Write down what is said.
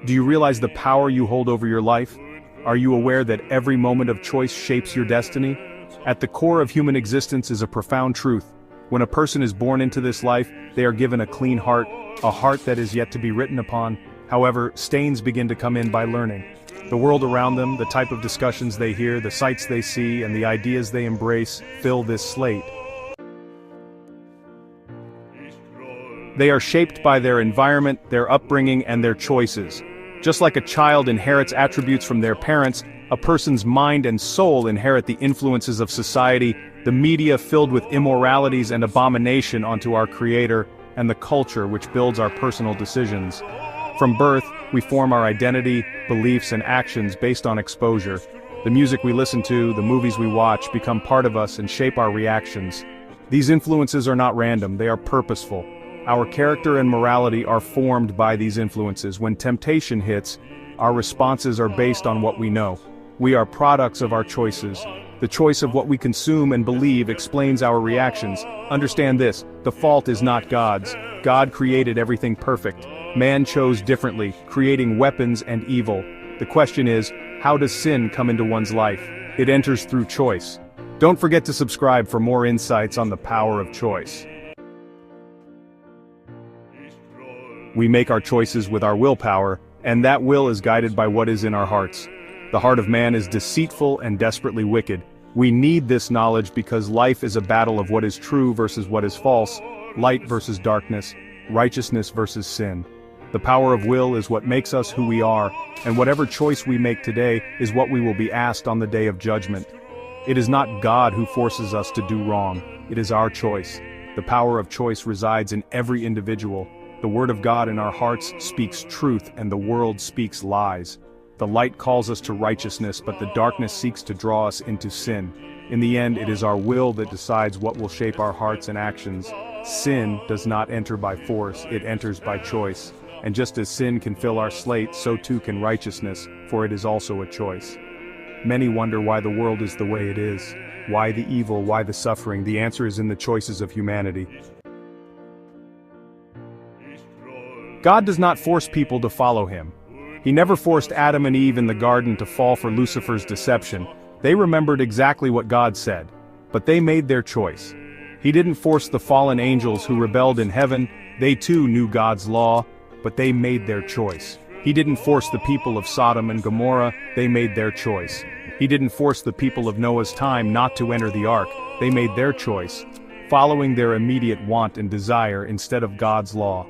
Do you realize the power you hold over your life? Are you aware that every moment of choice shapes your destiny? At the core of human existence is a profound truth. When a person is born into this life, they are given a clean heart, a heart that is yet to be written upon. However, stains begin to come in by learning. The world around them, the type of discussions they hear, the sights they see, and the ideas they embrace fill this slate. They are shaped by their environment, their upbringing, and their choices. Just like a child inherits attributes from their parents, a person's mind and soul inherit the influences of society, the media filled with immoralities and abomination onto our Creator, and the culture which builds our personal decisions. From birth, we form our identity, beliefs, and actions based on exposure. The music we listen to, the movies we watch, become part of us and shape our reactions. These influences are not random, they are purposeful. Our character and morality are formed by these influences. When temptation hits, our responses are based on what we know. We are products of our choices. The choice of what we consume and believe explains our reactions. Understand this, the fault is not God's. God created everything perfect. Man chose differently, creating weapons and evil. The question is, how does sin come into one's life? It enters through choice. Don't forget to subscribe for more insights on the power of choice. We make our choices with our willpower, and that will is guided by what is in our hearts. The heart of man is deceitful and desperately wicked. We need this knowledge because life is a battle of what is true versus what is false, light versus darkness, righteousness versus sin. The power of will is what makes us who we are, and whatever choice we make today is what we will be asked on the day of judgment. It is not God who forces us to do wrong, it is our choice. The power of choice resides in every individual. The word of God in our hearts speaks truth and the world speaks lies. The light calls us to righteousness, but the darkness seeks to draw us into sin. In the end, it is our will that decides what will shape our hearts and actions. Sin does not enter by force, it enters by choice. And just as sin can fill our slate, so too can righteousness, for it is also a choice. Many wonder why the world is the way it is. Why the evil, why the suffering? The answer is in the choices of humanity. God does not force people to follow him. He never forced Adam and Eve in the garden to fall for Lucifer's deception. They remembered exactly what God said, but they made their choice. He didn't force the fallen angels who rebelled in heaven. They too knew God's law, but they made their choice. He didn't force the people of Sodom and Gomorrah. They made their choice. He didn't force the people of Noah's time not to enter the ark. They made their choice, following their immediate want and desire instead of God's law.